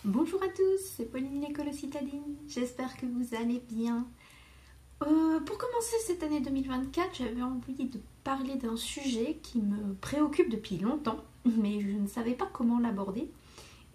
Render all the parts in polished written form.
Bonjour à tous, c'est Pauline l'école citadine, j'espère que vous allez bien. Pour commencer cette année 2024, j'avais envie de parler d'un sujet qui me préoccupe depuis longtemps, mais je ne savais pas comment l'aborder.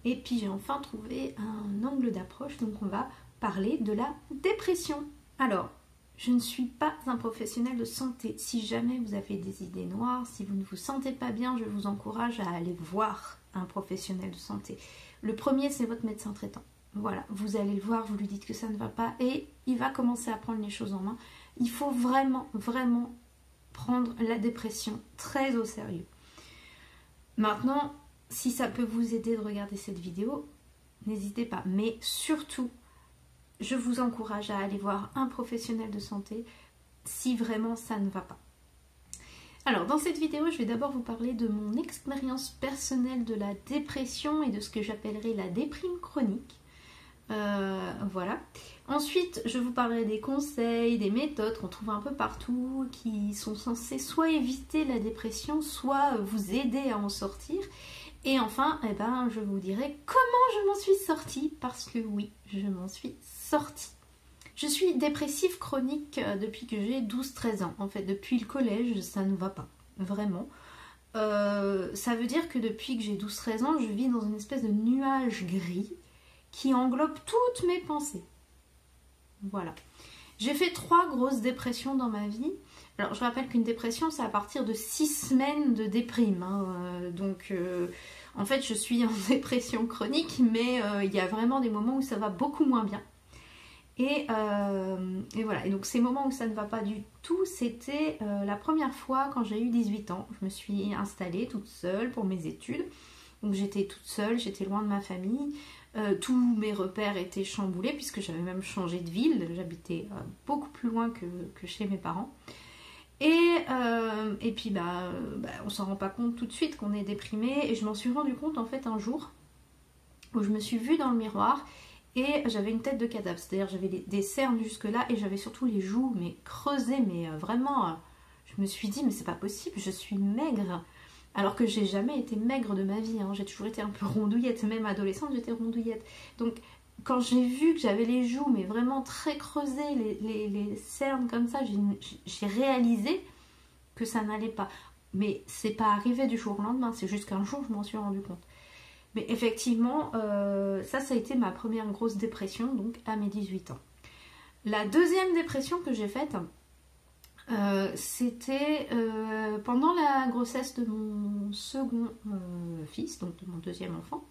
Et puis j'ai enfin trouvé un angle d'approche, donc on va parler de la dépression. Alors, je ne suis pas un professionnel de santé. Si jamais vous avez des idées noires, si vous ne vous sentez pas bien, je vous encourage à aller voir un professionnel de santé. Le premier, c'est votre médecin traitant. Voilà, vous allez le voir, vous lui dites que ça ne va pas et il va commencer à prendre les choses en main. Il faut vraiment, vraiment prendre la dépression très au sérieux. Maintenant, si ça peut vous aider de regarder cette vidéo, n'hésitez pas. Mais surtout, je vous encourage à aller voir un professionnel de santé si vraiment ça ne va pas. Alors, dans cette vidéo, je vais d'abord vous parler de mon expérience personnelle de la dépression et de ce que j'appellerais la déprime chronique. Voilà. Ensuite, je vous parlerai des conseils, des méthodes qu'on trouve un peu partout, qui sont censées soit éviter la dépression, soit vous aider à en sortir. Et enfin, je vous dirai comment je m'en suis sortie, parce que oui, je m'en suis sortie. Je suis dépressive chronique depuis que j'ai 12-13 ans. En fait, depuis le collège, ça ne va pas, vraiment. Ça veut dire que depuis que j'ai 12-13 ans, je vis dans une espèce de nuage gris qui englobe toutes mes pensées. Voilà. J'ai fait 3 grosses dépressions dans ma vie. Alors, je rappelle qu'une dépression, c'est à partir de 6 semaines de déprime. En fait, je suis en dépression chronique, mais il y a vraiment des moments où ça va beaucoup moins bien. Et voilà. Et donc, ces moments où ça ne va pas du tout, c'était la première fois quand j'ai eu 18 ans. Je me suis installée toute seule pour mes études. Donc, j'étais toute seule, j'étais loin de ma famille. Tous mes repères étaient chamboulés puisque j'avais même changé de ville. J'habitais beaucoup plus loin que chez mes parents. Et puis on s'en rend pas compte tout de suite qu'on est déprimé. Et je m'en suis rendu compte en fait un jour où je me suis vue dans le miroir et j'avais une tête de cadavre. C'est-à-dire j'avais des cernes jusque là et j'avais surtout les joues mais creusées. Mais vraiment, je me suis dit mais c'est pas possible, je suis maigre. Alors que j'ai jamais été maigre de ma vie, hein. J'ai toujours été un peu rondouillette, même adolescente j'étais rondouillette. Donc quand j'ai vu que j'avais les joues mais vraiment très creusées, les cernes comme ça, j'ai réalisé que ça n'allait pas. Mais c'est pas arrivé du jour au lendemain, c'est juste qu'un jour je m'en suis rendu compte. Mais effectivement, ça a été ma première grosse dépression, donc à mes 18 ans. La deuxième dépression que j'ai faite, c'était pendant la grossesse de mon second fils, donc de mon deuxième enfant.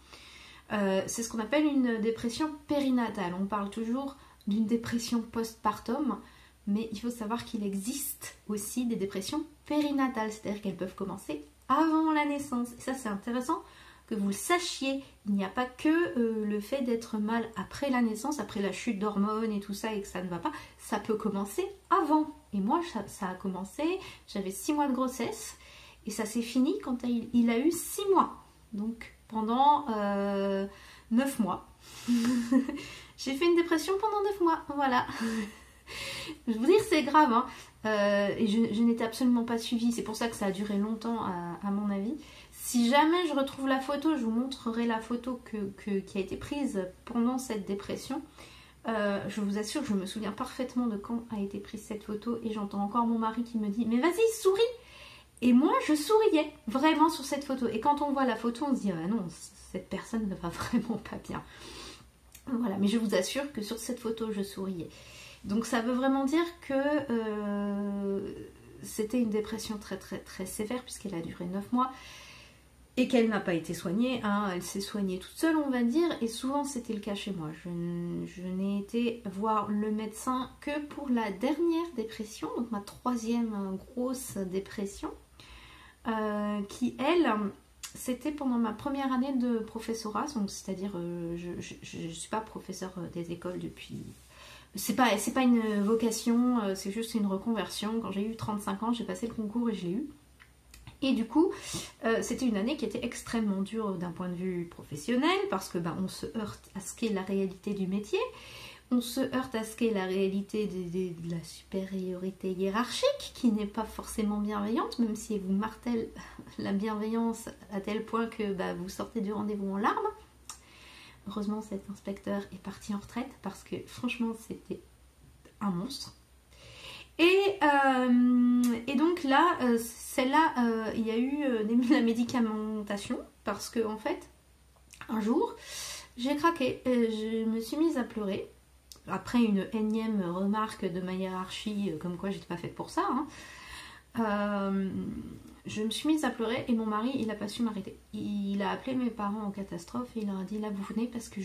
C'est ce qu'on appelle une dépression périnatale. On parle toujours d'une dépression postpartum, mais il faut savoir qu'il existe aussi des dépressions périnatales, c'est-à-dire qu'elles peuvent commencer avant la naissance. Et ça, c'est intéressant que vous le sachiez. Il n'y a pas que le fait d'être mal après la naissance, après la chute d'hormones et tout ça, et que ça ne va pas. Ça peut commencer avant. Et moi, ça a commencé, j'avais 6 mois de grossesse, et ça s'est fini quand il a eu 6 mois. Donc, pendant 9 mois. J'ai fait une dépression pendant 9 mois, voilà. Je vous dire, c'est grave, hein. Et je n'étais absolument pas suivie, c'est pour ça que ça a duré longtemps, à mon avis. Si jamais je retrouve la photo, je vous montrerai la photo qui a été prise pendant cette dépression. Je vous assure, je me souviens parfaitement de quand a été prise cette photo et j'entends encore mon mari qui me dit « Mais vas-y, souris !» Et moi, je souriais vraiment sur cette photo. Et quand on voit la photo, on se dit « Ah non, cette personne ne va vraiment pas bien. » Voilà, mais je vous assure que sur cette photo, je souriais. Donc ça veut vraiment dire que c'était une dépression très très très sévère puisqu'elle a duré 9 mois. Et qu'elle n'a pas été soignée, hein. Elle s'est soignée toute seule, on va dire, et souvent c'était le cas chez moi. Je n'ai été voir le médecin que pour la dernière dépression, donc ma 3e grosse dépression, qui elle, c'était pendant ma première année de professorat, donc c'est-à-dire je ne suis pas professeure des écoles depuis... C'est pas une vocation, c'est juste une reconversion. Quand j'ai eu 35 ans, j'ai passé le concours et je l'ai eu. Et du coup, c'était une année qui était extrêmement dure d'un point de vue professionnel parce que on se heurte à ce qu'est la réalité du métier, on se heurte à ce qu'est la réalité de la supériorité hiérarchique qui n'est pas forcément bienveillante, même si elle vous martèle la bienveillance à tel point que vous sortez du rendez-vous en larmes. Heureusement, cet inspecteur est parti en retraite parce que franchement, c'était un monstre. Et donc là, celle-là, il y a eu de la médicamentation parce que en fait, un jour, j'ai craqué. Je me suis mise à pleurer. Après une énième remarque de ma hiérarchie, comme quoi j'étais pas faite pour ça, je me suis mise à pleurer et mon mari, il a pas su m'arrêter. Il a appelé mes parents en catastrophe et il leur a dit là vous venez parce que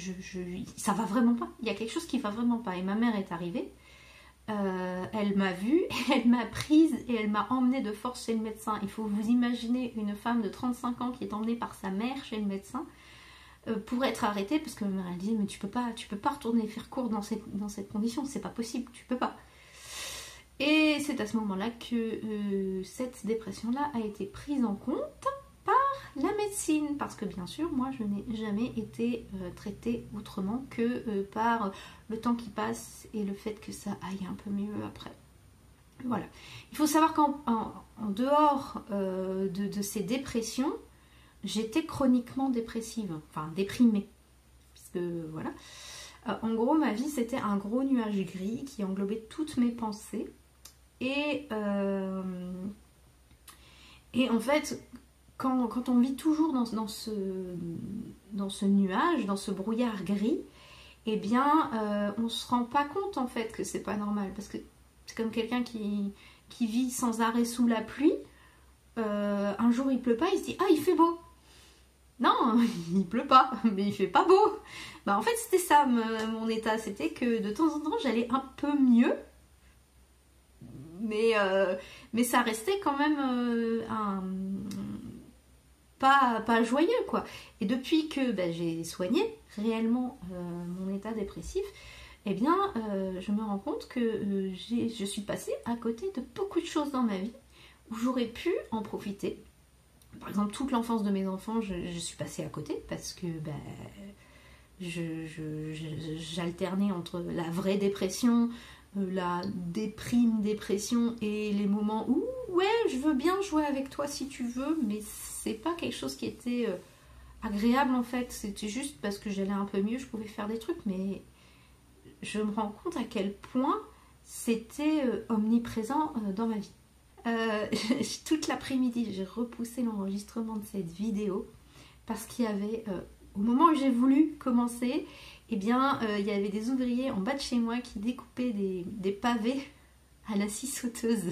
ça va vraiment pas. Il y a quelque chose qui va vraiment pas. Et ma mère est arrivée. Elle m'a vue, elle m'a prise et elle m'a emmenée de force chez le médecin. Il faut vous imaginer une femme de 35 ans qui est emmenée par sa mère chez le médecin pour être arrêtée parce que ma mère elle dit mais tu peux pas retourner faire cours dans cette condition, c'est pas possible, tu peux pas. Et c'est à ce moment-là que cette dépression-là a été prise en compte par la médecine parce que bien sûr moi je n'ai jamais été traitée autrement que par le temps qui passe et le fait que ça aille un peu mieux après. Voilà. Il faut savoir qu'en dehors de ces dépressions, j'étais chroniquement dépressive, enfin déprimée. Puisque voilà. En gros, ma vie c'était un gros nuage gris qui englobait toutes mes pensées. Et en fait, quand on vit toujours dans ce nuage, dans ce brouillard gris, eh bien, on se rend pas compte en fait que c'est pas normal. Parce que c'est comme quelqu'un qui vit sans arrêt sous la pluie. Un jour il pleut pas, il se dit ah il fait beau. Non, il pleut pas, mais il fait pas beau. Bah en fait c'était ça mon état, c'était que de temps en temps j'allais un peu mieux. Mais ça restait quand même pas joyeux quoi. Et depuis que j'ai soigné réellement mon état dépressif, eh bien je me rends compte que je suis passée à côté de beaucoup de choses dans ma vie où j'aurais pu en profiter. Par exemple toute l'enfance de mes enfants je suis passée à côté parce que j'alternais entre la vraie dépression, la dépression et les moments où ouais je veux bien jouer avec toi si tu veux, mais c'est pas quelque chose qui était agréable en fait, c'était juste parce que j'allais un peu mieux, je pouvais faire des trucs, mais je me rends compte à quel point c'était omniprésent dans ma vie. Toute l'après-midi j'ai repoussé l'enregistrement de cette vidéo parce qu'il y avait au moment où j'ai voulu commencer, eh bien, il y avait des ouvriers en bas de chez moi qui découpaient des pavés à la scie sauteuse.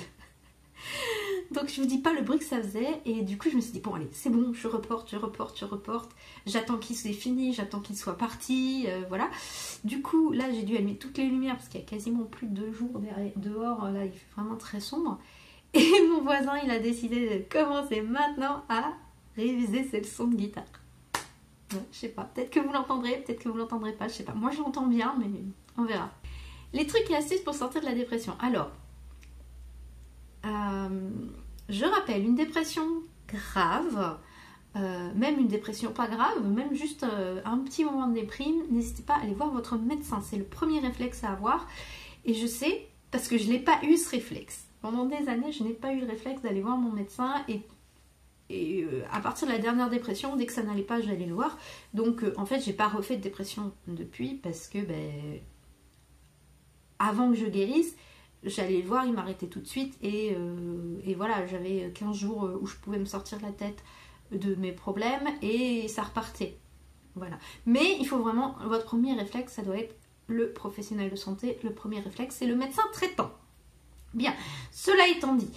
Donc je vous dis pas le bruit que ça faisait, et du coup je me suis dit bon allez c'est bon, je reporte, j'attends qu'il soit fini, j'attends qu'il soit parti, voilà. Du coup là j'ai dû allumer toutes les lumières parce qu'il y a quasiment plus de 2 jours dehors, là il fait vraiment très sombre. Et mon voisin il a décidé de commencer maintenant à réviser ses leçons de guitare. Je sais pas, peut-être que vous l'entendrez, peut-être que vous l'entendrez pas, je sais pas. Moi je l'entends bien, mais on verra. Les trucs et astuces pour sortir de la dépression. Alors, je rappelle, une dépression grave, même une dépression pas grave, même juste un petit moment de déprime, n'hésitez pas à aller voir votre médecin. C'est le premier réflexe à avoir. Et je sais, parce que je n'ai pas eu ce réflexe. Pendant des années, je n'ai pas eu le réflexe d'aller voir mon médecin et à partir de la dernière dépression, dès que ça n'allait pas, j'allais le voir. Donc en fait, j'ai pas refait de dépression depuis parce que avant que je guérisse, j'allais le voir, il m'arrêtait tout de suite et voilà, j'avais 15 jours où je pouvais me sortir la tête de mes problèmes et ça repartait. Voilà. Mais il faut vraiment, votre premier réflexe, ça doit être le professionnel de santé. Le premier réflexe, c'est le médecin traitant. Bien, cela étant dit,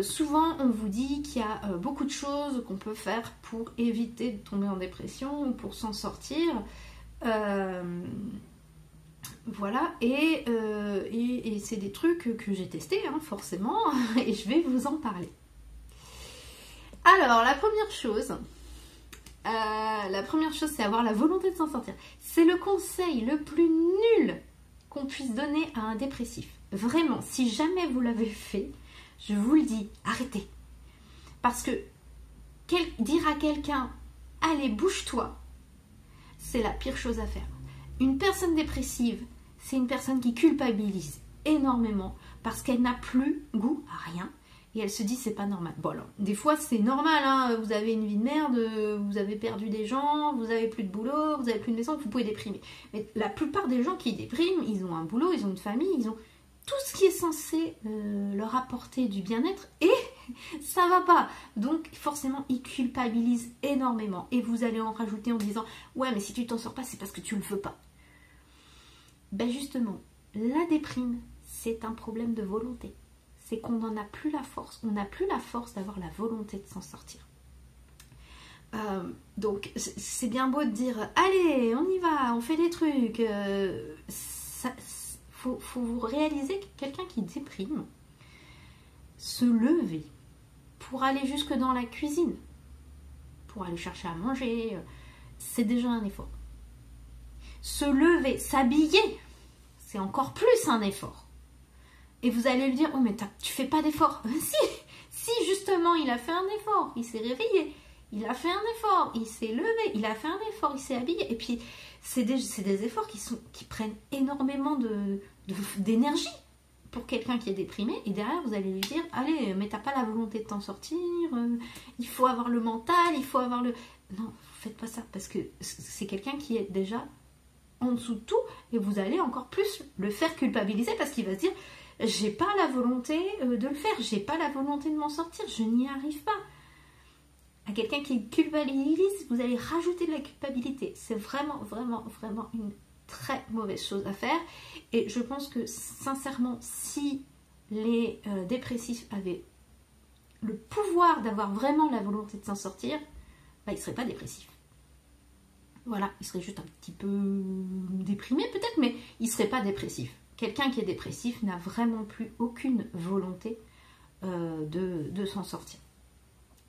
souvent on vous dit qu'il y a beaucoup de choses qu'on peut faire pour éviter de tomber en dépression ou pour s'en sortir. Voilà, et c'est des trucs que j'ai testés forcément, et je vais vous en parler. Alors la première chose c'est avoir la volonté de s'en sortir. C'est le conseil le plus nul qu'on puisse donner à un dépressif. Vraiment, si jamais vous l'avez fait, je vous le dis, arrêtez. Parce que dire à quelqu'un, allez, bouge-toi, c'est la pire chose à faire. Une personne dépressive, c'est une personne qui culpabilise énormément parce qu'elle n'a plus goût à rien Et elle se dit c'est pas normal. Bon alors, des fois c'est normal, hein, vous avez une vie de merde, vous avez perdu des gens, vous avez plus de boulot, vous avez plus de maison, vous pouvez déprimer. Mais la plupart des gens qui dépriment, ils ont un boulot, ils ont une famille, ils ont tout ce qui est censé leur apporter du bien-être et ça va pas. Donc forcément ils culpabilisent énormément et vous allez en rajouter en disant ouais mais si tu t'en sors pas c'est parce que tu le veux pas. Ben justement, la déprime c'est un problème de volonté. C'est qu'on n'en a plus la force. On n'a plus la force d'avoir la volonté de s'en sortir. Donc, c'est bien beau de dire « Allez, on y va, on fait des trucs. » Faut vous réaliser que quelqu'un qui déprime, se lever pour aller jusque dans la cuisine, pour aller chercher à manger, c'est déjà un effort. Se lever, s'habiller, c'est encore plus un effort. Et vous allez lui dire, oh mais tu fais pas d'effort. Si justement il a fait un effort, il s'est réveillé, il a fait un effort, il s'est levé, il a fait un effort, il s'est habillé. Et puis c'est des efforts qui prennent énormément d'énergie pour quelqu'un qui est déprimé. Et derrière vous allez lui dire, allez mais t'as pas la volonté de t'en sortir, il faut avoir le mental, il faut avoir le... Non, faites pas ça parce que c'est quelqu'un qui est déjà en dessous de tout et vous allez encore plus le faire culpabiliser parce qu'il va se dire j'ai pas la volonté de le faire, j'ai pas la volonté de m'en sortir, je n'y arrive pas. À quelqu'un qui culpabilise, vous allez rajouter de la culpabilité. C'est vraiment, vraiment, vraiment une très mauvaise chose à faire. Et je pense que sincèrement, si les dépressifs avaient le pouvoir d'avoir vraiment la volonté de s'en sortir, bah, ils ne seraient pas dépressifs. Voilà, ils seraient juste un petit peu déprimés peut-être, mais ils ne seraient pas dépressifs. Quelqu'un qui est dépressif n'a vraiment plus aucune volonté de s'en sortir.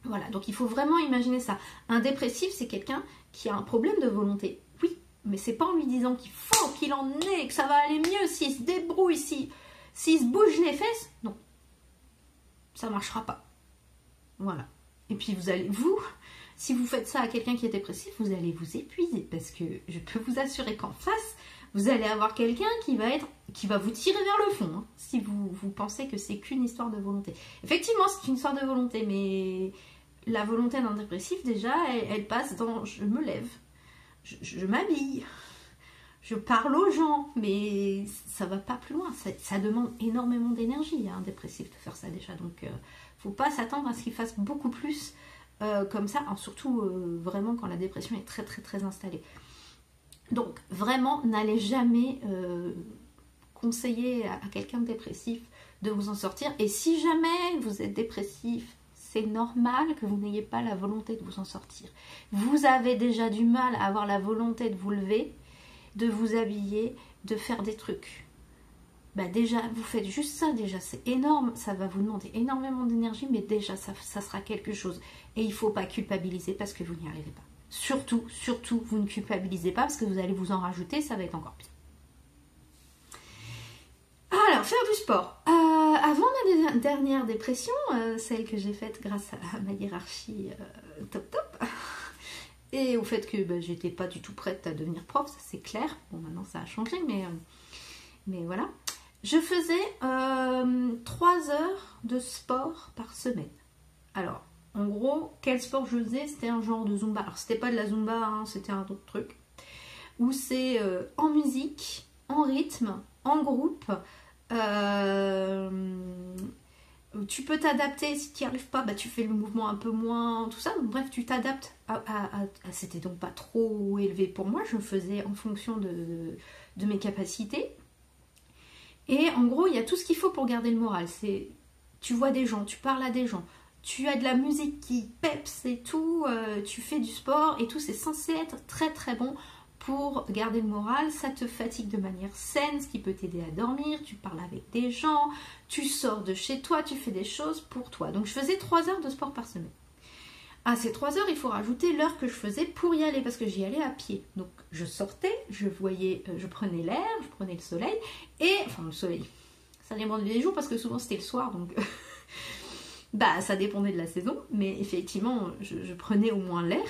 Voilà, donc il faut vraiment imaginer ça. Un dépressif, c'est quelqu'un qui a un problème de volonté. Oui, mais c'est pas en lui disant qu'il faut qu'il en ait, que ça va aller mieux s'il se débrouille, s'il se bouge les fesses. Non, ça marchera pas. Voilà. Et puis si vous faites ça à quelqu'un qui est dépressif, vous allez vous épuiser parce que je peux vous assurer qu'en face, vous allez avoir quelqu'un qui va vous tirer vers le fond, hein, si vous pensez que c'est qu'une histoire de volonté. Effectivement, c'est une histoire de volonté, mais la volonté d'un dépressif, déjà, elle passe dans je me lève, je m'habille, je parle aux gens, mais ça va pas plus loin. Ça demande énormément d'énergie à un dépressif de faire ça déjà, donc faut pas s'attendre à ce qu'il fasse beaucoup plus comme ça, surtout vraiment quand la dépression est très très très installée. Donc vraiment, n'allez jamais conseiller à quelqu'un de dépressif de vous en sortir. Et si jamais vous êtes dépressif, c'est normal que vous n'ayez pas la volonté de vous en sortir. Vous avez déjà du mal à avoir la volonté de vous lever, de vous habiller, de faire des trucs. Bah déjà, vous faites juste ça, déjà, c'est énorme. Ça va vous demander énormément d'énergie, mais déjà, ça sera quelque chose. Et il ne faut pas culpabiliser parce que vous n'y arrivez pas. Surtout, vous ne culpabilisez pas parce que vous allez vous en rajouter, ça va être encore pire. Alors, faire du sport. Avant ma dernière dépression, celle que j'ai faite grâce à ma hiérarchie top, et au fait que j'étais pas du tout prête à devenir prof, ça c'est clair. Bon, maintenant ça a changé, mais voilà. Je faisais 3 heures de sport par semaine. Alors, en gros, quel sport je faisais? C'était un genre de Zumba. Alors, c'était pas de la Zumba, hein, c'était un autre truc. Où c'est en musique, en rythme, en groupe. Tu peux t'adapter. Si tu n'y arrives pas, tu fais le mouvement un peu moins, tout ça. Donc, bref, tu t'adaptes. C'était donc pas trop élevé pour moi. Je faisais en fonction de mes capacités. Et en gros, il y a tout ce qu'il faut pour garder le moral. Tu vois des gens, tu parles à des gens. Tu as de la musique qui peps et tout, tu fais du sport et tout, c'est censé être très très bon pour garder le moral. Ça te fatigue de manière saine, ce qui peut t'aider à dormir, tu parles avec des gens, tu sors de chez toi, tu fais des choses pour toi. Donc je faisais 3 heures de sport par semaine. À ces 3 heures, il faut rajouter l'heure que je faisais pour y aller, parce que j'y allais à pied. Donc je sortais, je prenais l'air, je prenais le soleil, le soleil, ça dépendait des jours parce que souvent c'était le soir, donc... ça dépendait de la saison, mais effectivement, je prenais au moins l'air.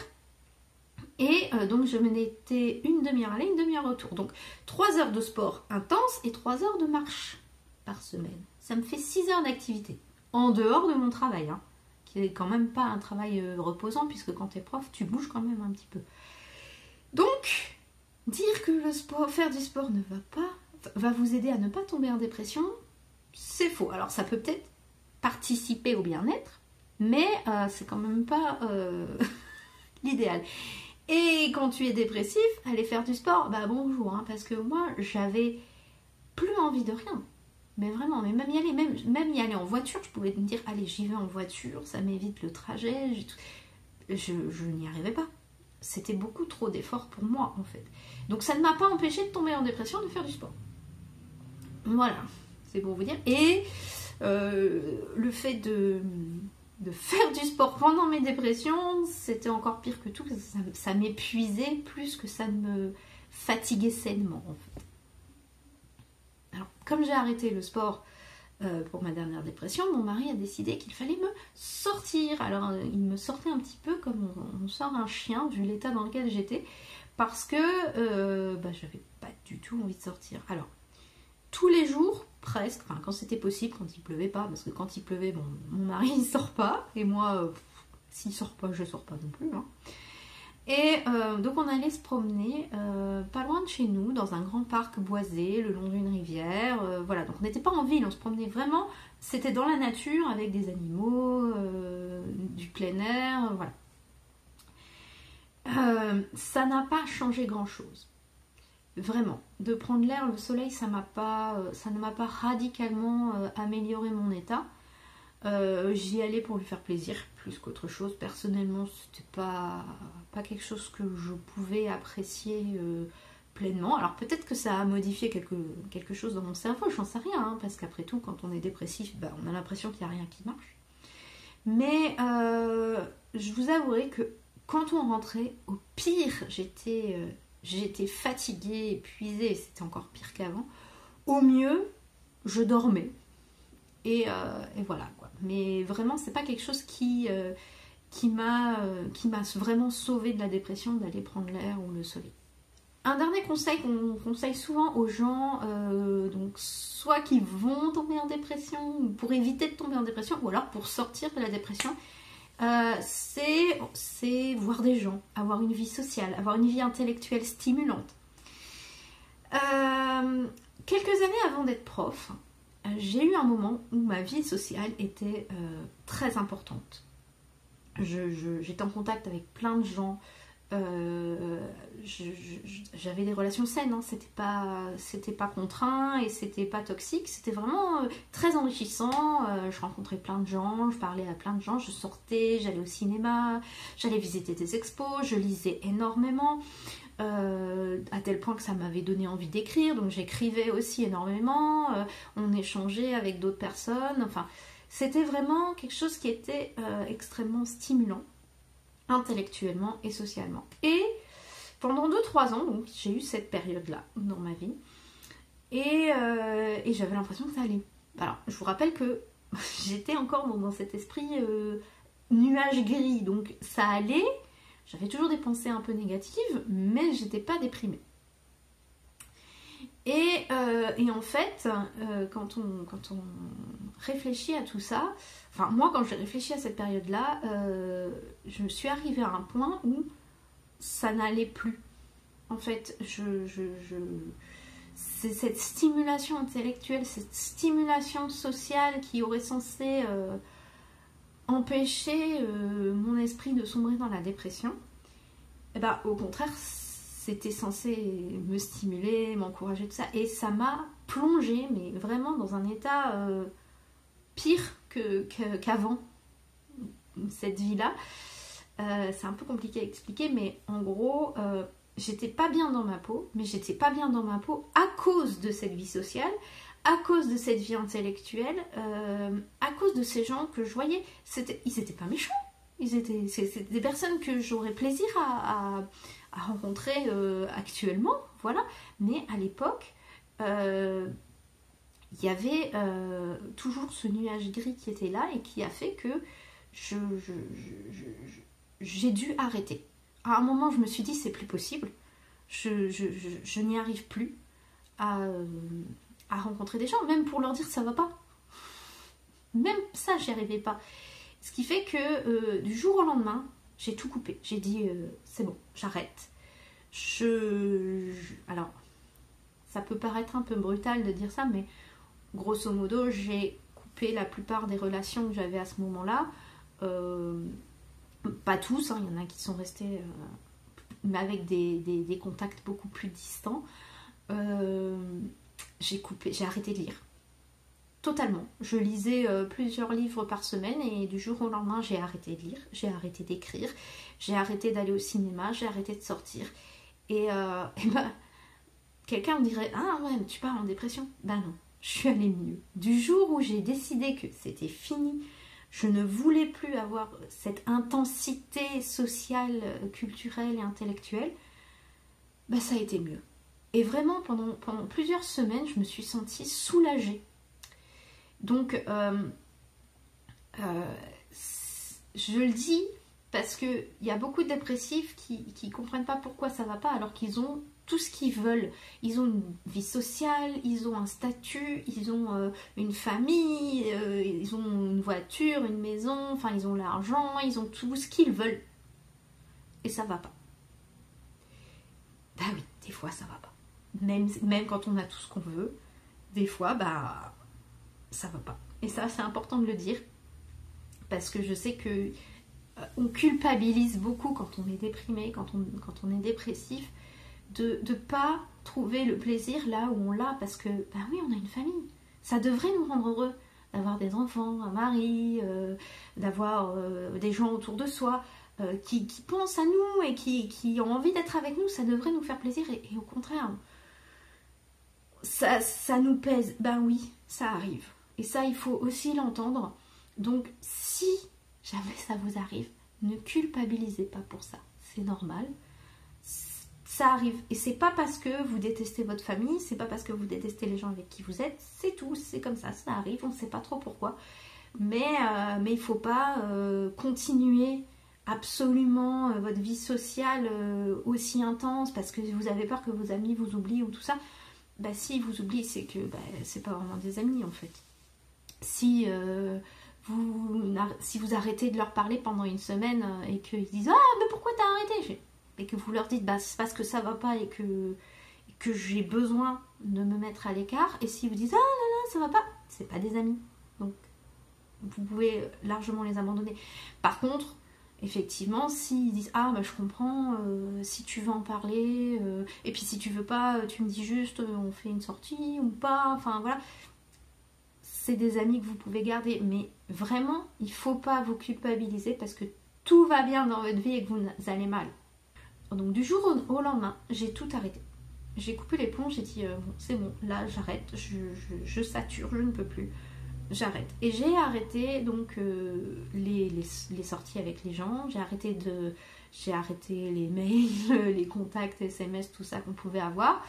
Et donc, je mettais une demi-heure aller, une demi-heure retour. Donc, 3 heures de sport intense et 3 heures de marche par semaine. Ça me fait 6 heures d'activité. en dehors de mon travail, hein, qui est quand même pas un travail reposant, puisque quand tu es prof, tu bouges quand même un petit peu. Donc, dire que le sport, faire du sport ne va vous aider à ne pas tomber en dépression, c'est faux. Alors ça peut peut-être participer au bien-être, mais c'est quand même pas l'idéal. Et quand tu es dépressif, aller faire du sport, bah bonjour, hein, parce que moi j'avais plus envie de rien. Mais vraiment, mais même y aller en voiture, je pouvais me dire, allez, j'y vais en voiture, ça m'évite le trajet. Je n'y arrivais pas. C'était beaucoup trop d'efforts pour moi, en fait. Donc ça ne m'a pas empêché de tomber en dépression, de faire du sport. Voilà, c'est pour vous dire. Et le fait de faire du sport pendant mes dépressions, c'était encore pire que tout. Ça m'épuisait plus que ça ne me fatiguait sainement, en fait. Alors, comme j'ai arrêté le sport pour ma dernière dépression, mon mari a décidé qu'il fallait me sortir. Alors, il me sortait un petit peu comme on sort un chien, vu l'état dans lequel j'étais, parce que j'avais pas du tout envie de sortir. Alors, tous les jours, presque, enfin quand c'était possible, quand il pleuvait pas, parce que quand il pleuvait, bon, mon mari il sort pas, et moi, s'il sort pas, je sors pas non plus, hein. Et donc on allait se promener pas loin de chez nous, dans un grand parc boisé, le long d'une rivière, voilà, donc on n'était pas en ville, on se promenait vraiment, c'était dans la nature, avec des animaux, du plein air, voilà. Ça n'a pas changé grand chose. Vraiment, de prendre l'air, le soleil, ça ne m'a pas radicalement amélioré mon état. J'y allais pour lui faire plaisir plus qu'autre chose. Personnellement, c'était pas quelque chose que je pouvais apprécier pleinement. Alors peut-être que ça a modifié quelque chose dans mon cerveau, j'en sais rien, hein, parce qu'après tout, quand on est dépressif, on a l'impression qu'il n'y a rien qui marche. Mais je vous avouerai que quand on rentrait, au pire, j'étais fatiguée, épuisée, c'était encore pire qu'avant. Au mieux, je dormais. Et voilà, quoi. Mais vraiment, c'est pas quelque chose qui m'a vraiment sauvée de la dépression, d'aller prendre l'air ou le soleil. Un dernier conseil qu'on conseille souvent aux gens, donc soit qui vont tomber en dépression, ou pour éviter de tomber en dépression, ou alors pour sortir de la dépression, c'est voir des gens, avoir une vie sociale, avoir une vie intellectuelle stimulante. Quelques années avant d'être prof, j'ai eu un moment où ma vie sociale était très importante. J'étais en contact avec plein de gens, j'avais des relations saines, hein. C'était pas contraint et c'était pas toxique, c'était vraiment très enrichissant. Je rencontrais plein de gens, je parlais à plein de gens, je sortais, j'allais au cinéma, j'allais visiter des expos, je lisais énormément. À tel point que ça m'avait donné envie d'écrire, donc j'écrivais aussi énormément, on échangeait avec d'autres personnes, enfin c'était vraiment quelque chose qui était extrêmement stimulant, intellectuellement et socialement. Et pendant 2-3 ans, donc j'ai eu cette période-là dans ma vie, et j'avais l'impression que ça allait. Alors je vous rappelle que j'étais encore dans cet esprit nuage gris, donc ça allait. J'avais toujours des pensées un peu négatives, mais j'étais pas déprimée. Et en fait, quand on réfléchit à tout ça, enfin moi quand j'ai réfléchi à cette période-là, je me suis arrivée à un point où ça n'allait plus. En fait, c'est cette stimulation intellectuelle, cette stimulation sociale qui aurait censé empêcher mon esprit de sombrer dans la dépression, et au contraire c'était censé me stimuler, m'encourager, tout ça, et ça m'a plongée mais vraiment dans un état pire qu'avant cette vie là. C'est un peu compliqué à expliquer, mais en gros j'étais pas bien dans ma peau, mais j'étais pas bien dans ma peau à cause de cette vie sociale, à cause de cette vie intellectuelle, à cause de ces gens que je voyais. Ils n'étaient pas méchants, c'est des personnes que j'aurais plaisir à rencontrer actuellement, voilà. Mais à l'époque, il y avait toujours ce nuage gris qui était là et qui a fait que j'ai dû arrêter. À un moment, je me suis dit, c'est plus possible, je n'y arrive plus à rencontrer des gens, même pour leur dire ça va pas. Même ça, j'y arrivais pas. Ce qui fait que du jour au lendemain, j'ai tout coupé. J'ai dit, c'est bon, j'arrête. Alors, ça peut paraître un peu brutal de dire ça, mais grosso modo, j'ai coupé la plupart des relations que j'avais à ce moment-là. Pas tous, hein, il y en a qui sont restés, mais avec des contacts beaucoup plus distants. J'ai arrêté de lire. Totalement. Je lisais plusieurs livres par semaine et du jour au lendemain, j'ai arrêté de lire, j'ai arrêté d'écrire, j'ai arrêté d'aller au cinéma, j'ai arrêté de sortir. Et ben, quelqu'un me dirait, ah ouais, mais tu pars en dépression. Ben non, je suis allée mieux. Du jour où j'ai décidé que c'était fini, je ne voulais plus avoir cette intensité sociale, culturelle et intellectuelle, ben ça a été mieux. Et vraiment, pendant plusieurs semaines, je me suis sentie soulagée. Donc, je le dis parce qu'il y a beaucoup de dépressifs qui ne comprennent pas pourquoi ça ne va pas alors qu'ils ont tout ce qu'ils veulent. Ils ont une vie sociale, ils ont un statut, ils ont une famille, ils ont une voiture, une maison, enfin ils ont l'argent, ils ont tout ce qu'ils veulent. Et ça ne va pas. Bah oui, des fois ça ne va pas. Même quand on a tout ce qu'on veut, des fois, bah... ça va pas. Et ça, c'est important de le dire parce que je sais que on culpabilise beaucoup quand on est déprimé, quand on est dépressif, de ne pas trouver le plaisir là où on l'a parce que, bah oui, on a une famille. Ça devrait nous rendre heureux d'avoir des enfants, un mari, d'avoir des gens autour de soi qui pensent à nous et qui ont envie d'être avec nous. Ça devrait nous faire plaisir et au contraire, ça nous pèse. Ben oui, ça arrive. Et ça, il faut aussi l'entendre. Donc, si jamais ça vous arrive, ne culpabilisez pas pour ça. C'est normal. Ça arrive. Et c'est pas parce que vous détestez votre famille, c'est pas parce que vous détestez les gens avec qui vous êtes. C'est tout. C'est comme ça. Ça arrive. On ne sait pas trop pourquoi. Mais il faut pas continuer absolument votre vie sociale aussi intense parce que vous avez peur que vos amis vous oublient ou tout ça. Bah, si vous oubliez, c'est que c'est pas vraiment des amis en fait. Si vous arrêtez de leur parler pendant une semaine et qu'ils disent ah mais pourquoi t'as arrêté et que vous leur dites bah c'est parce que ça va pas et que j'ai besoin de me mettre à l'écart, et si vous dites ah non ça va pas, c'est pas des amis, donc vous pouvez largement les abandonner. Par contre, effectivement, s'ils disent ah bah je comprends, si tu veux en parler, et puis si tu veux pas, tu me dis juste on fait une sortie ou pas, enfin voilà, c'est des amis que vous pouvez garder, mais vraiment il faut pas vous culpabiliser parce que tout va bien dans votre vie et que vous allez mal. Donc du jour au lendemain, j'ai tout arrêté. J'ai coupé les plombs, j'ai dit bon, c'est bon, là j'arrête, je sature, je ne peux plus. J'arrête. Et j'ai arrêté donc les sorties avec les gens, j'ai arrêté les mails, les contacts, SMS, tout ça qu'on pouvait avoir.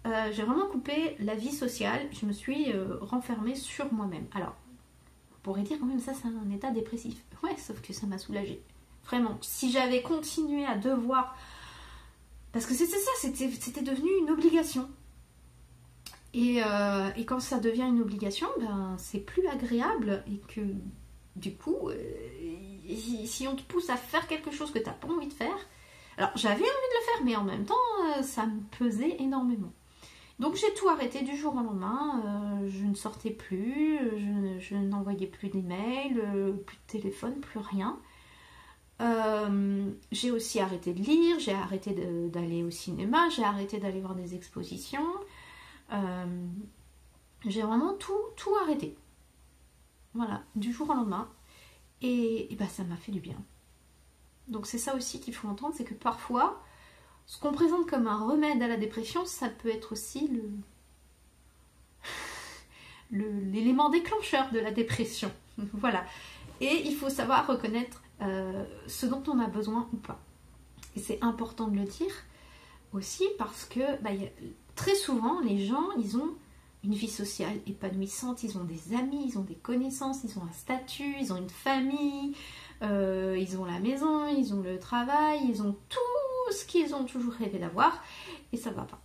J'ai vraiment coupé la vie sociale, je me suis renfermée sur moi-même. Alors, on pourrait dire quand même ça c'est un état dépressif. Ouais, sauf que ça m'a soulagée. Vraiment, si j'avais continué à devoir... Parce que c'était ça, c'était devenu une obligation. Et quand ça devient une obligation, ben, c'est plus agréable et que du coup, si on te pousse à faire quelque chose que tu n'as pas envie de faire, alors j'avais envie de le faire, mais en même temps, ça me pesait énormément. Donc j'ai tout arrêté du jour au lendemain, je ne sortais plus, je n'envoyais plus d'emails, plus de téléphone, plus rien. J'ai aussi arrêté de lire, j'ai arrêté d'aller au cinéma, j'ai arrêté d'aller voir des expositions. J'ai vraiment tout arrêté. Voilà, du jour au lendemain. Et bah, ça m'a fait du bien. Donc c'est ça aussi qu'il faut entendre, c'est que parfois, ce qu'on présente comme un remède à la dépression, ça peut être aussi l'élément déclencheur de la dépression. Voilà. Et il faut savoir reconnaître ce dont on a besoin ou pas. Et c'est important de le dire aussi parce que très souvent, les gens, ils ont une vie sociale épanouissante, ils ont des amis, ils ont des connaissances, ils ont un statut, ils ont une famille, ils ont la maison, ils ont le travail, ils ont tout ce qu'ils ont toujours rêvé d'avoir, et ça va pas.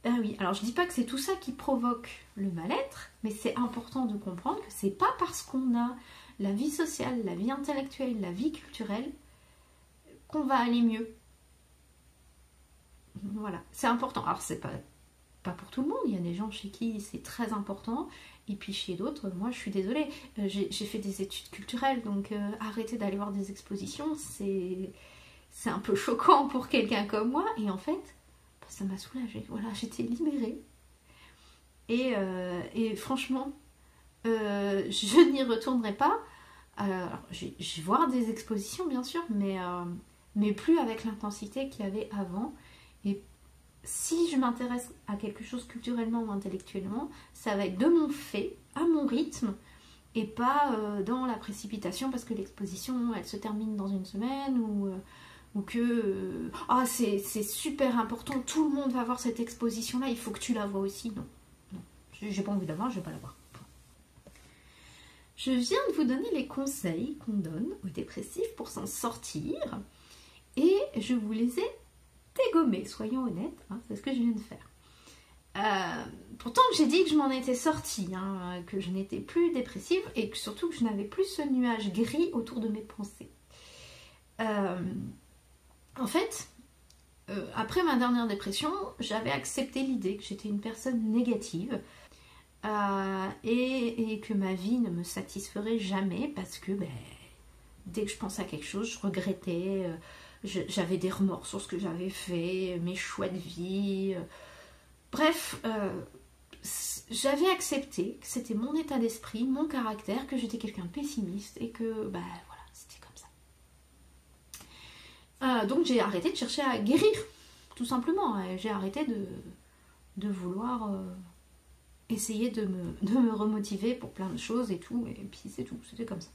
Ah oui, alors je dis pas que c'est tout ça qui provoque le mal-être, mais c'est important de comprendre que c'est pas parce qu'on a la vie sociale, la vie intellectuelle, la vie culturelle qu'on va aller mieux. Voilà, c'est important. Alors c'est pas pour tout le monde, il y a des gens chez qui c'est très important, et puis chez d'autres, moi je suis désolée, j'ai fait des études culturelles, donc arrêter d'aller voir des expositions, c'est un peu choquant pour quelqu'un comme moi, et en fait, ça m'a soulagée. Voilà, j'étais libérée. Et franchement, je n'y retournerai pas. Alors, je vais voir des expositions, bien sûr, mais plus avec l'intensité qu'il y avait avant. Et si je m'intéresse à quelque chose culturellement ou intellectuellement, ça va être de mon fait, à mon rythme, et pas dans la précipitation, parce que l'exposition, elle se termine dans une semaine, ou que c'est super important, tout le monde va voir cette exposition là, il faut que tu la vois aussi. Non, non, j'ai pas envie de la voir, je vais pas la voir. Je viens de vous donner les conseils qu'on donne aux dépressifs pour s'en sortir, et je vous les ai dégommés, soyons honnêtes, hein, c'est ce que je viens de faire. Pourtant j'ai dit que je m'en étais sortie, hein, que je n'étais plus dépressive, et que surtout que je n'avais plus ce nuage gris autour de mes pensées. En fait, après ma dernière dépression, j'avais accepté l'idée que j'étais une personne négative et que ma vie ne me satisferait jamais parce que dès que je pensais à quelque chose, je regrettais, j'avais des remords sur ce que j'avais fait, mes choix de vie. Bref, j'avais accepté que c'était mon état d'esprit, mon caractère, que j'étais quelqu'un de pessimiste et que voilà, c'était comme ça. Donc j'ai arrêté de chercher à guérir, tout simplement. J'ai arrêté de vouloir essayer de me remotiver pour plein de choses et tout, et puis c'est tout, c'était comme ça.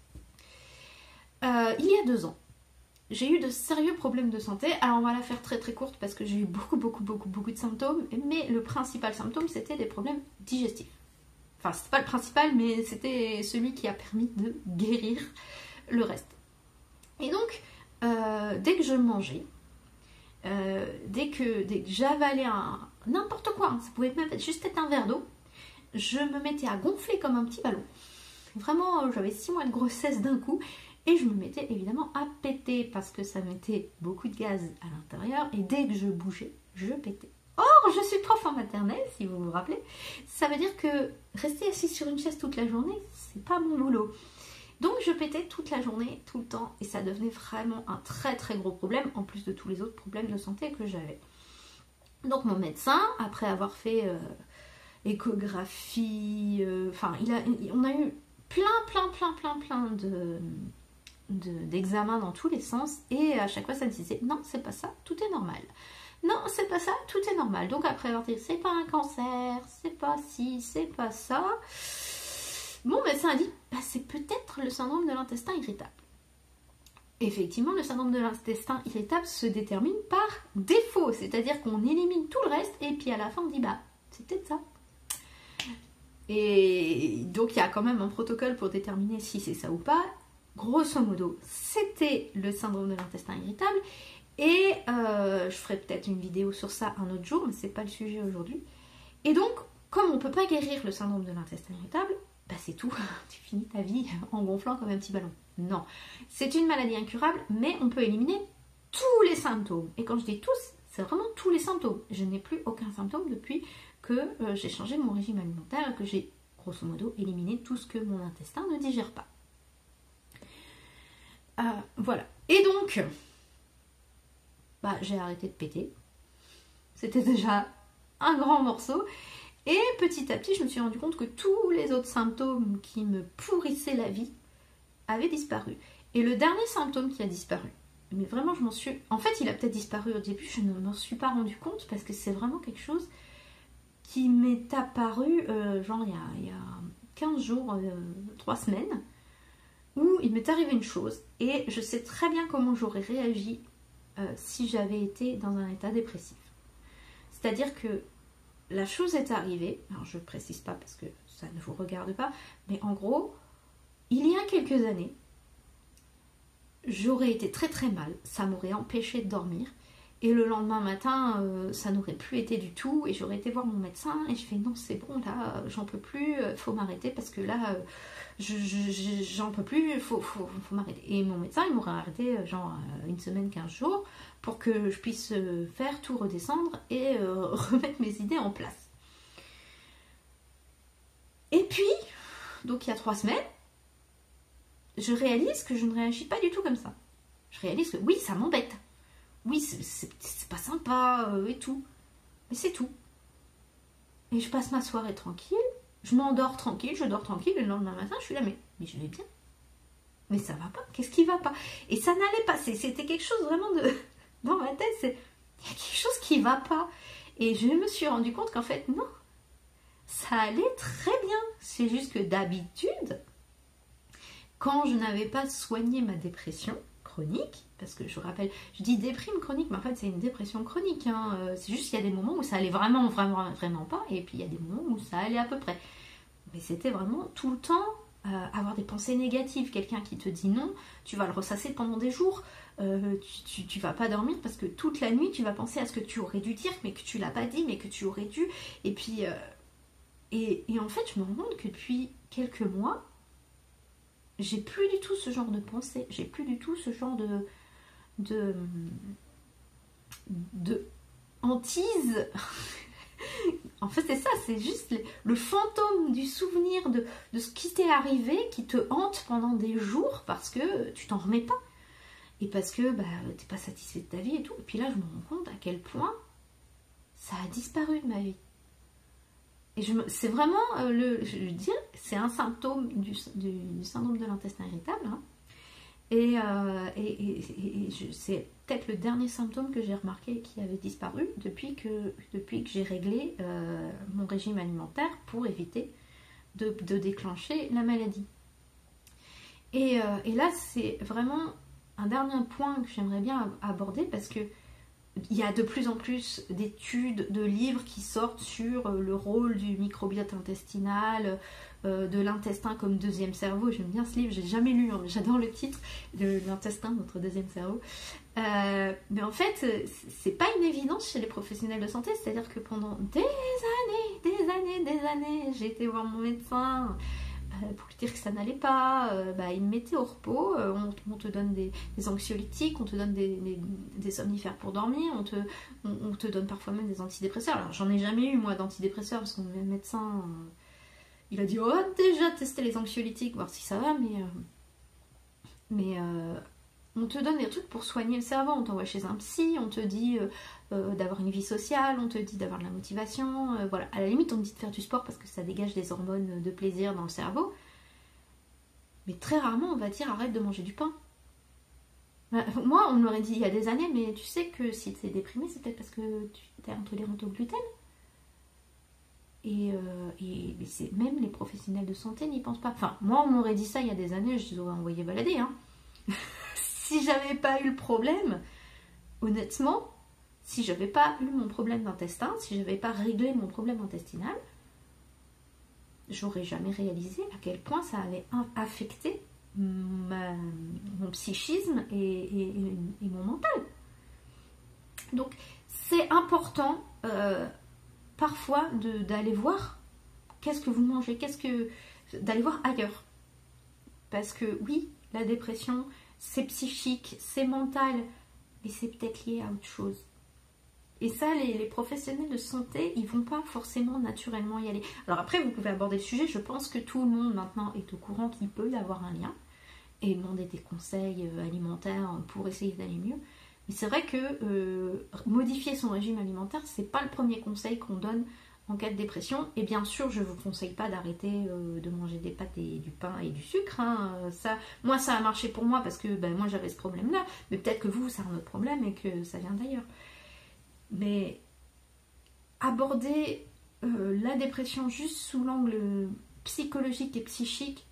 Il y a 2 ans, j'ai eu de sérieux problèmes de santé. Alors on va la faire très très courte parce que j'ai eu beaucoup de symptômes, mais le principal symptôme c'était des problèmes digestifs. Enfin c'est pas le principal, mais c'était celui qui a permis de guérir le reste. Et donc dès que je mangeais, dès que j'avalais n'importe quoi, hein, ça pouvait même juste être un verre d'eau, je me mettais à gonfler comme un petit ballon. Vraiment, j'avais 6 mois de grossesse d'un coup, et je me mettais évidemment à péter parce que ça mettait beaucoup de gaz à l'intérieur, et dès que je bougeais, je pétais. Or, je suis prof en maternelle, si vous vous rappelez, ça veut dire que rester assis sur une chaise toute la journée, c'est pas mon boulot. Donc je pétais toute la journée, tout le temps, et ça devenait vraiment un très très gros problème, en plus de tous les autres problèmes de santé que j'avais. Donc mon médecin, après avoir fait échographie, on a eu plein d'examens dans tous les sens, et à chaque fois ça me disait non c'est pas ça, tout est normal. Non c'est pas ça, tout est normal. Donc après avoir dit c'est pas un cancer, c'est pas ci, c'est pas ça, mon médecin a dit c'est peut-être le syndrome de l'intestin irritable. Effectivement, le syndrome de l'intestin irritable se détermine par défaut, c'est-à-dire qu'on élimine tout le reste et puis à la fin on dit c'est peut-être ça. Et donc il y a quand même un protocole pour déterminer si c'est ça ou pas. Grosso modo, c'était le syndrome de l'intestin irritable, et je ferai peut-être une vidéo sur ça un autre jour, mais c'est pas le sujet aujourd'hui. Et donc, comme on peut pas guérir le syndrome de l'intestin irritable, c'est tout, tu finis ta vie en gonflant comme un petit ballon. Non, c'est une maladie incurable, mais on peut éliminer tous les symptômes. Et quand je dis tous, c'est vraiment tous les symptômes. Je n'ai plus aucun symptôme depuis que j'ai changé mon régime alimentaire et que j'ai grosso modo éliminé tout ce que mon intestin ne digère pas. Voilà. Et donc, j'ai arrêté de péter. C'était déjà un grand morceau. Et petit à petit, je me suis rendu compte que tous les autres symptômes qui me pourrissaient la vie avaient disparu. Et le dernier symptôme qui a disparu, mais vraiment en fait il a peut-être disparu au début, je ne m'en suis pas rendu compte parce que c'est vraiment quelque chose qui m'est apparu il y a 15 jours, 3 semaines, où il m'est arrivé une chose et je sais très bien comment j'aurais réagi si j'avais été dans un état dépressif. C'est-à-dire que la chose est arrivée, alors je ne précise pas parce que ça ne vous regarde pas, mais en gros, il y a quelques années, j'aurais été très très mal, ça m'aurait empêché de dormir, Et le lendemain matin, ça n'aurait plus été du tout. Et j'aurais été voir mon médecin et je fais non, c'est bon, là, j'en peux plus, faut m'arrêter parce que là, j'en peux plus, faut m'arrêter. Et mon médecin, il m'aurait arrêté genre une semaine, 15 jours pour que je puisse faire tout redescendre et remettre mes idées en place. Et puis, donc il y a 3 semaines, je réalise que je ne réagis pas du tout comme ça. Je réalise que oui, ça m'embête. Oui, c'est pas sympa et tout. Mais c'est tout. Et je passe ma soirée tranquille. Je m'endors tranquille, je dors tranquille. Et le lendemain matin, je suis là, mais je vais bien. Mais ça va pas. Qu'est-ce qui va pas? Et ça n'allait pas. C'était quelque chose vraiment de... Dans ma tête, il y a quelque chose qui va pas. Et je me suis rendu compte qu'en fait, non. Ça allait très bien. C'est juste que d'habitude, quand je n'avais pas soigné ma dépression chronique, parce que je vous rappelle, je dis déprime chronique, mais en fait c'est une dépression chronique, hein. C'est juste qu'il y a des moments où ça allait vraiment pas, et puis il y a des moments où ça allait à peu près. Mais c'était vraiment tout le temps avoir des pensées négatives, quelqu'un qui te dit non, tu vas le ressasser pendant des jours, tu vas pas dormir parce que toute la nuit tu vas penser à ce que tu aurais dû dire, mais que tu l'as pas dit, mais que tu aurais dû, et puis et en fait je me rends compte que depuis quelques mois, j'ai plus du tout ce genre de pensée, j'ai plus du tout ce genre de hantise. En fait c'est ça, c'est juste le fantôme du souvenir de ce qui t'est arrivé qui te hante pendant des jours parce que tu t'en remets pas. Et parce que t'es pas satisfait de ta vie et tout. Et puis là je me rends compte à quel point ça a disparu de ma vie. Et c'est vraiment, je veux dire, c'est un symptôme du syndrome de l'intestin irritable. Hein. Et c'est peut-être le dernier symptôme que j'ai remarqué qui avait disparu depuis que j'ai réglé mon régime alimentaire pour éviter de déclencher la maladie. Et là, c'est vraiment un dernier point que j'aimerais bien aborder parce que il y a de plus en plus d'études, de livres qui sortent sur le rôle du microbiote intestinal, de l'intestin comme deuxième cerveau. J'aime bien ce livre, j'ai jamais lu, hein, j'adore le titre, de l'intestin, notre deuxième cerveau. Mais en fait, c'est pas une évidence chez les professionnels de santé, c'est-à-dire que pendant des années, j'ai été voir mon médecin pour lui dire que ça n'allait pas, il me mettait au repos, on te donne des anxiolytiques, on te donne des somnifères pour dormir, on te donne parfois même des antidépresseurs. Alors j'en ai jamais eu moi d'antidépresseurs parce que mon médecin il a dit oh déjà tester les anxiolytiques, voir si ça va, mais on te donne des trucs pour soigner le cerveau, on t'envoie chez un psy, on te dit d'avoir une vie sociale, on te dit d'avoir de la motivation, voilà. À la limite on te dit de faire du sport parce que ça dégage des hormones de plaisir dans le cerveau, mais très rarement on va dire arrête de manger du pain. Moi on m'aurait dit il y a des années, mais tu sais que si tu es déprimé c'est peut-être parce que tu es intolérante au gluten. Et même les professionnels de santé n'y pensent pas. Enfin, moi on m'aurait dit ça il y a des années, je les aurais envoyés balader, hein. Si j'avais pas eu le problème, honnêtement, si j'avais pas eu mon problème d'intestin, si j'avais pas réglé mon problème intestinal, j'aurais jamais réalisé à quel point ça allait affecter mon psychisme et mon mental. Donc c'est important parfois d'aller voir qu'est-ce que vous mangez, d'aller voir ailleurs. Parce que oui, la dépression, c'est psychique, c'est mental, mais c'est peut-être lié à autre chose. Et ça, les professionnels de santé, ils vont pas forcément naturellement y aller. Alors après, vous pouvez aborder le sujet, je pense que tout le monde maintenant est au courant qu'il peut y avoir un lien, et demander des conseils alimentaires pour essayer d'aller mieux. Mais c'est vrai que modifier son régime alimentaire, c'est pas le premier conseil qu'on donne en cas de dépression. Et bien sûr, je ne vous conseille pas d'arrêter de manger des pâtes et du pain et du sucre. Hein. Moi, ça a marché pour moi parce que moi, j'avais ce problème-là. Mais peut-être que vous, c'est un autre problème et que ça vient d'ailleurs. Mais aborder la dépression juste sous l'angle psychologique et psychique,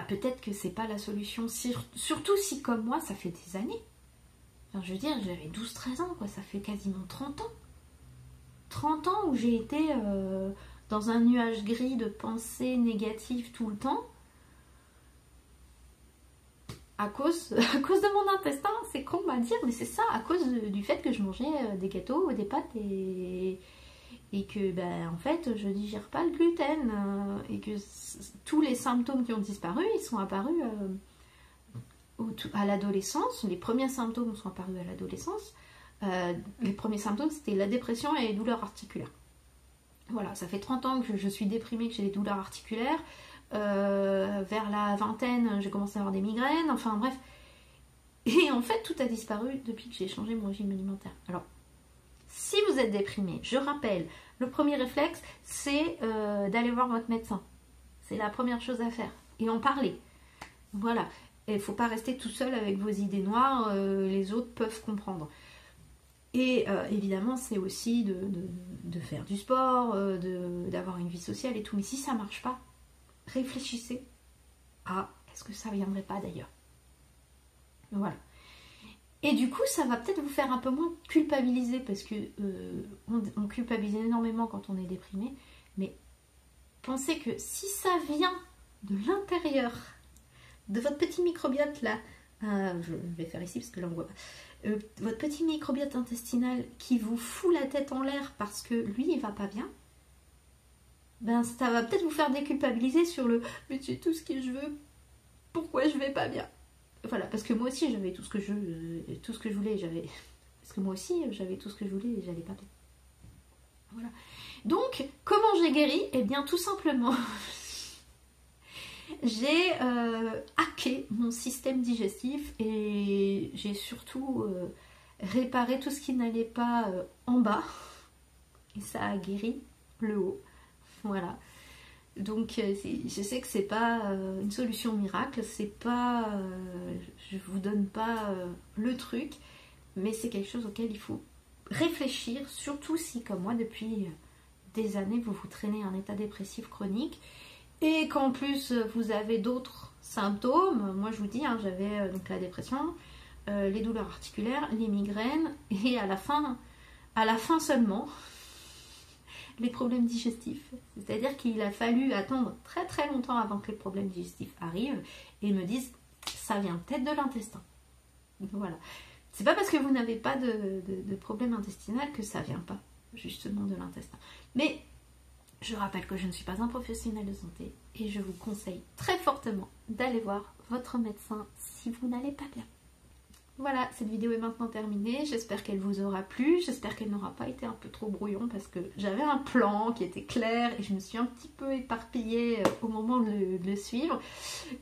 peut-être que c'est pas la solution. Surtout si, comme moi, ça fait des années. Enfin, je veux dire, j'avais 12-13 ans, quoi. Ça fait quasiment 30 ans. 30 ans où j'ai été dans un nuage gris de pensées négatives tout le temps, à cause de mon intestin. C'est con à dire, mais c'est ça, à cause du fait que je mangeais des gâteaux, des pâtes et que en fait je digère pas le gluten et que tous les symptômes qui ont disparu, ils sont apparus à l'adolescence. Les premiers symptômes sont apparus à l'adolescence. Les premiers symptômes, c'était la dépression et les douleurs articulaires. Voilà, ça fait 30 ans que je suis déprimée, que j'ai des douleurs articulaires. Vers la vingtaine, j'ai commencé à avoir des migraines. Enfin bref. Et en fait, tout a disparu depuis que j'ai changé mon régime alimentaire. Alors, si vous êtes déprimé, je rappelle, le premier réflexe, c'est d'aller voir votre médecin. C'est la première chose à faire. Et en parler. Voilà. Et il ne faut pas rester tout seul avec vos idées noires. Les autres peuvent comprendre. Et évidemment, c'est aussi de faire du sport, d'avoir une vie sociale et tout. Mais si ça ne marche pas, réfléchissez à est-ce que ça ne viendrait pas d'ailleurs. Voilà. Et du coup, ça va peut-être vous faire un peu moins culpabiliser parce que on culpabilise énormément quand on est déprimé. Mais pensez que si ça vient de l'intérieur, de votre petit microbiote là, je vais faire ici parce que là on voit pas. Votre petit microbiote intestinal qui vous fout la tête en l'air parce que lui il va pas bien, ça va peut-être vous faire déculpabiliser sur le mais j'ai tout ce que je veux, pourquoi je vais pas bien. Voilà, parce que moi aussi j'avais tout ce que je voulais, parce que moi aussi j'avais tout ce que je voulais et j'allais pas bien. Voilà. Donc comment j'ai guéri? Eh bien tout simplement j'ai hacké mon système digestif et j'ai surtout réparé tout ce qui n'allait pas en bas et ça a guéri le haut. Voilà. Donc je sais que c'est pas une solution miracle, c'est pas je vous donne pas le truc, mais c'est quelque chose auquel il faut réfléchir, surtout si comme moi depuis des années vous vous traînez un état dépressif chronique. Et qu'en plus vous avez d'autres symptômes. Moi je vous dis, j'avais donc la dépression, les douleurs articulaires, les migraines et à la fin seulement les problèmes digestifs. C'est-à-dire qu'il a fallu attendre très très longtemps avant que les problèmes digestifs arrivent et me disent ça vient peut-être de l'intestin. Voilà. C'est pas parce que vous n'avez pas de problème intestinal que ça vient pas justement de l'intestin. Mais je rappelle que je ne suis pas un professionnel de santé et je vous conseille très fortement d'aller voir votre médecin si vous n'allez pas bien. Voilà, cette vidéo est maintenant terminée. J'espère qu'elle vous aura plu. J'espère qu'elle n'aura pas été un peu trop brouillon parce que j'avais un plan qui était clair et je me suis un petit peu éparpillée au moment de le suivre.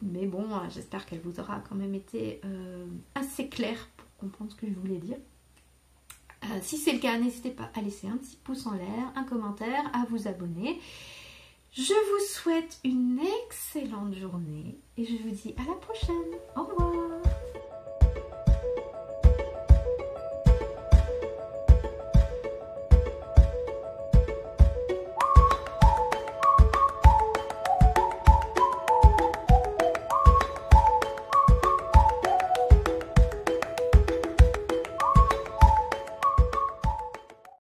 Mais bon, j'espère qu'elle vous aura quand même été assez claire pour comprendre ce que je voulais dire. Si c'est le cas, n'hésitez pas à laisser un petit pouce en l'air, un commentaire, à vous abonner. Je vous souhaite une excellente journée et je vous dis à la prochaine. Au revoir.